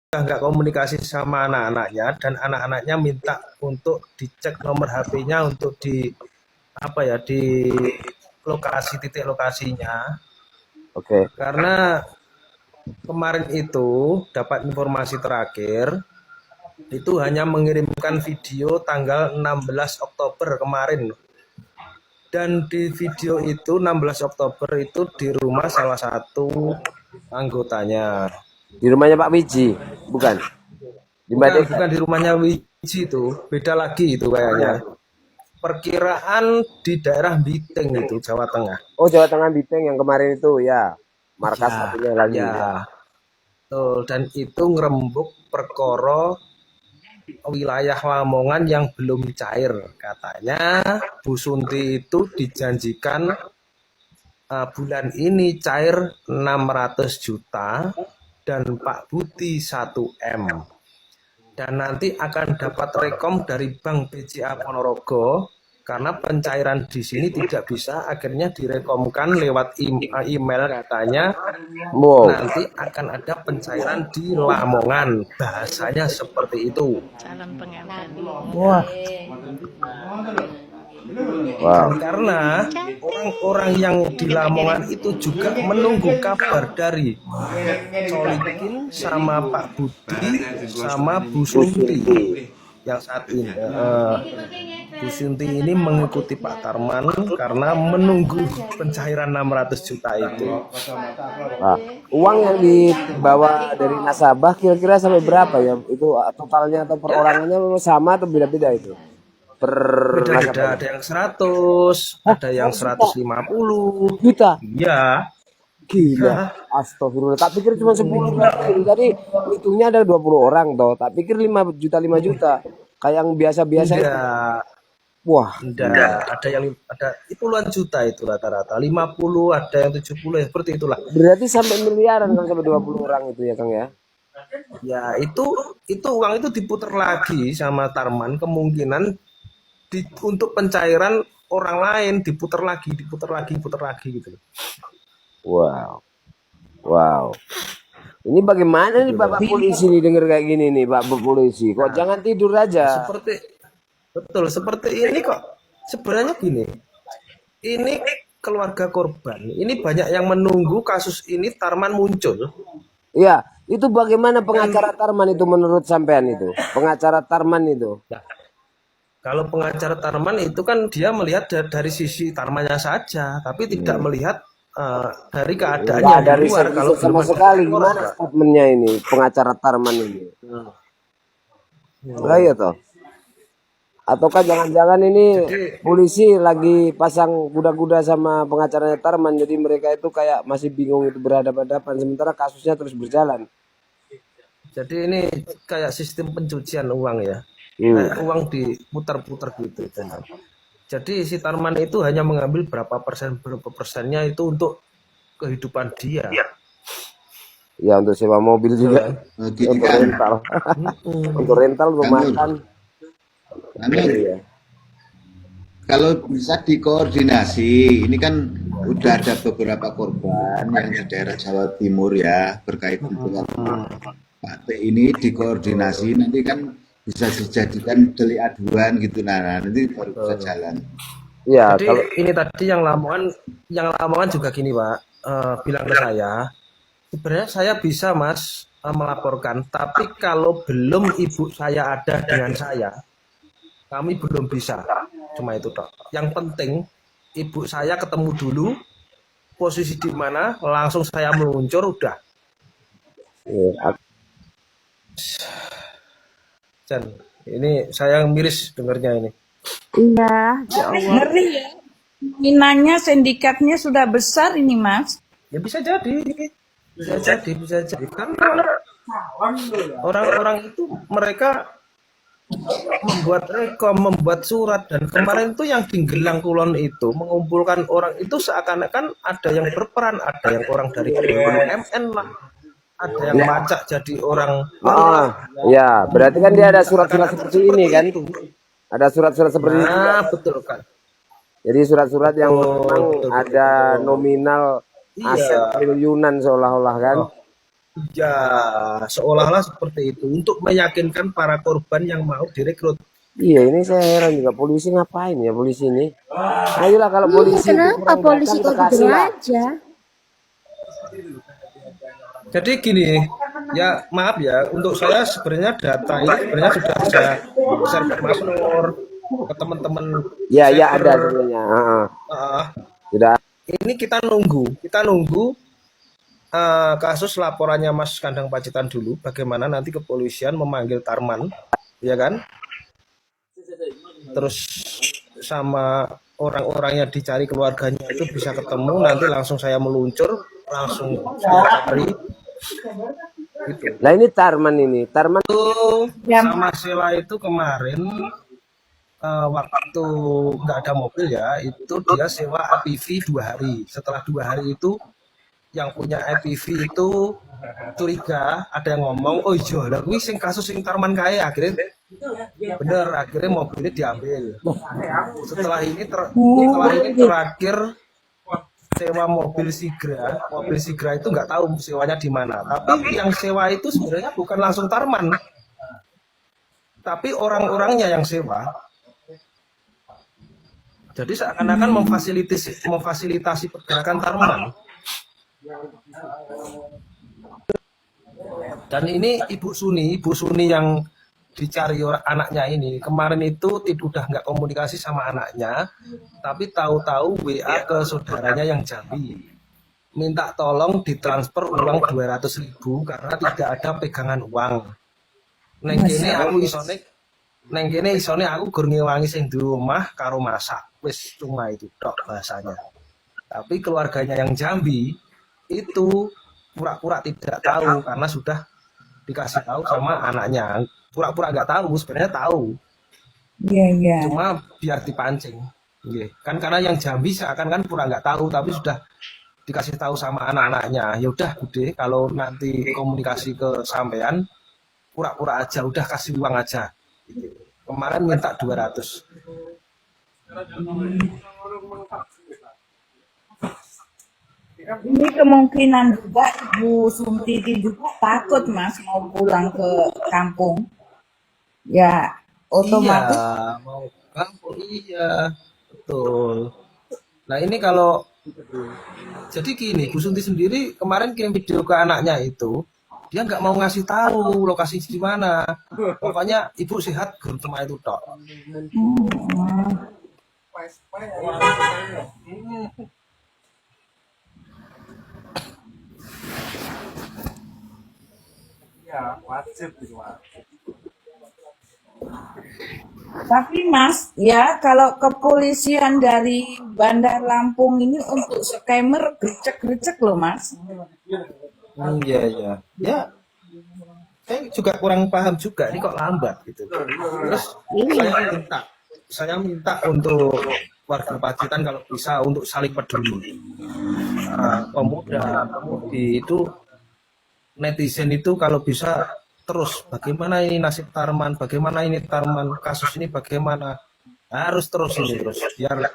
nggak komunikasi sama anak-anaknya dan anak-anaknya minta untuk dicek nomor HP-nya untuk di apa ya di lokasi titik lokasinya Oke. karena kemarin itu dapat informasi terakhir itu hanya mengirimkan video tanggal 16 Oktober kemarin dan di video itu 16 Oktober itu di rumah salah satu anggotanya. Di rumahnya Pak Wiji, bukan? Di Mbak Bukan, Deka. bukan di rumahnya Wiji itu, beda lagi itu Oh ya. kayaknya. Perkiraan di daerah Biteng itu, Jawa Tengah. Oh, Jawa Tengah Biteng yang kemarin itu ya. Markas Ya, satunya lagi ya. ya. Betul. Dan itu ngerembuk perkara wilayah Lamongan yang belum cair. Katanya Bu Sunti itu dijanjikan bulan ini cair 600 juta dan Pak Buti 1 M. Dan nanti akan dapat rekom dari Bank BCA Ponorogo karena pencairan di sini tidak bisa akhirnya direkomkan lewat email katanya Wow. nanti akan ada pencairan di Lamongan bahasanya seperti itu. Calon pengantin. Wah. Dan Wow. karena orang-orang yang di Lamongan itu juga menunggu kabar dari Solikin sama Pak Budi sama Bu Sunti yang saat ini. Bu Sunti ini mengikuti Pak Tarman karena menunggu pencairan 600 juta itu. Nah, uang yang dibawa dari nasabah kira-kira sampai berapa ya? Itu totalnya atau perorangannya memang sama atau beda-beda itu? Per Beda-beda, nasabah. ada yang 100, ada yang 150. Juta. Iya. Gila. Astagfirullah. Tak pikir cuma 10 orang. Tadi hitungnya ada 20 orang toh. Tak pikir 5 juta 5 juta. Kayak yang biasa-biasa itu. Enggak, Wah, enggak. Ada yang ada itu puluhan juta itu rata-rata. 50, ada yang 70 ya seperti itulah. berarti sampai miliaran kan sampai 20 orang itu ya Kang ya. Ya, itu uang itu diputar lagi sama Tarman kemungkinan untuk pencairan orang lain diputar lagi gitu. Wow. Wow. Ini bagaimana nih Bapak polisi nih denger kayak gini nih Pak polisi. Kok jangan tidur aja. Seperti ini kok. Sebenarnya gini. Ini keluarga korban. Ini banyak yang menunggu kasus ini Tarman muncul. Iya, itu bagaimana pengacara Tarman itu menurut sampean itu? Pengacara Tarman itu. Nah, kalau pengacara Tarman itu kan dia melihat dari sisi Tarmannya saja, tapi tidak melihat dari keadaannya Nggak ada di luar. Kalau riset sama belum ada sekali. Gimana korban. statementnya ini pengacara Tarman ini? Lah ya toh. Ataukah jangan-jangan ini Jadi polisi lagi pasang kuda-kuda sama pengacaranya Tarman, jadi mereka itu kayak masih bingung itu berhadapan-hadapan sementara kasusnya terus berjalan. Jadi ini kayak sistem pencucian uang ya. Hmm. Kayak uang diputar-putar gitu. Jadi si Tarman itu hanya mengambil berapa persennya itu untuk kehidupan dia. Ya untuk sewa mobil juga, Gini untuk kan, rental, untuk rental, untuk Kang Nur, makan. Kang Nur, Iya. kalau bisa dikoordinasi, ini kan udah ada beberapa korban yang di daerah Jawa Timur ya berkaitan dengan Pak T ini dikoordinasi, nanti kan bisa dijadikan delik aduan gitu, nah nanti baru bisa jalan. Ya Jadi kalau ini tadi yang Lamongan juga gini Pak, bilang ke saya, sebenarnya saya bisa Mas melaporkan, tapi kalau belum ibu saya ada dengan saya, kami belum bisa. Cuma itu toh. Yang penting ibu saya ketemu dulu, posisi di mana, langsung saya meluncur udah. ya, Dan ini saya miris dengarnya ini. Iya, ya Allah. Ngeri ya. Minanya sindikatnya sudah besar ini Mas. Ya bisa jadi. Bisa jadi. Karena orang-orang itu mereka membuat rekom, membuat surat dan kemarin itu yang di Gelang Kulon itu mengumpulkan orang itu seakan-akan ada yang berperan, ada yang orang dari BUMN lah, ada yang macak jadi orang. ya berarti kan dia ada surat-surat seperti ini kan? Ada surat-surat seperti ini. Nah, betul kan. Jadi surat-surat yang memang betul. ada nominal aset Iya. triliunan seolah-olah kan? Ya, seolah-olah seperti itu untuk meyakinkan para korban yang mau direkrut. Iya, ini saya heran juga polisi ngapain ya polisi ini. Ayolah kalau Iya, polisi itu kenapa kurang polisi data kita kok gitu kasih lah. aja? Jadi gini, ya maaf ya, untuk saya sebenarnya data ini sebenarnya sudah saya share ke Mas Nur, ke teman-teman Ya, ya ada cyber. sebenarnya. Ah, Sudah. ini kita nunggu kasus laporannya Mas Kandang Pacitan dulu, bagaimana nanti kepolisian memanggil Tarman, ya kan? Terus sama orang-orang yang dicari keluarganya itu bisa ketemu, nanti langsung saya meluncur, langsung saya cari. Gitu. Lah ini Tarman ini. Tarman Itu Ya, sama Sheila itu kemarin waktu nggak ada mobil ya, itu dia sewa APV 2 hari. Setelah 2 hari itu yang punya APV itu curiga, ada yang ngomong, oh iya, lah kuwi sing kasus sing Tarman kae, akhirnya bener, akhirnya mobilnya diambil. Setelah ini terakhir sewa mobil Sigra itu nggak tahu sewanya di mana. Tapi yang sewa itu sebenarnya bukan langsung Tarman, tapi orang-orangnya yang sewa. Jadi seakan-akan memfasilitasi pergerakan Tarman. Dan ini Ibu Suni yang dicari anaknya ini. Kemarin itu udah nggak komunikasi sama anaknya, tapi tahu-tahu WA ke saudaranya yang Jambi. Minta tolong ditransfer uang 200.000 karena tidak ada pegangan uang. Neng kene isone aku gur ngewangi sing di rumah karo masak. Wis cuma itu tok bahasanya. Tapi keluarganya yang Jambi itu pura-pura tidak tahu karena sudah dikasih tahu sama anaknya. Pura-pura nggak tahu, sebenarnya tahu. iya. Cuma biar dipancing. Kan karena yang Jambi seakan kan pura nggak tahu, tapi sudah dikasih tahu sama anak-anaknya. Ya udah, Bude, kalau nanti komunikasi ke sampean, pura-pura aja, udah kasih uang aja. Kemarin minta 200. Ini kemungkinan juga Ibu Suntiti juga takut Mas mau pulang ke kampung. Ya, otomatis Iya, mau kampung, iya, betul. Nah ini kalau jadi gini, Bu Sunti sendiri kemarin kirim video ke anaknya itu, dia nggak mau ngasih tahu lokasi di mana. Pokoknya ibu sehat, cuma itu tok. tapi Mas, ya kalau kepolisian dari Bandar Lampung ini untuk scammer gercek-gercek loh Mas. Iya, iya. Ya, saya juga kurang paham juga, ini kok lambat gitu. Terus saya minta untuk warga Pacitan kalau bisa untuk saling peduli. Pemudi itu, netizen itu kalau bisa terus bagaimana ini nasib Tarman, bagaimana ini Tarman, kasus ini bagaimana, harus terus ini terus biar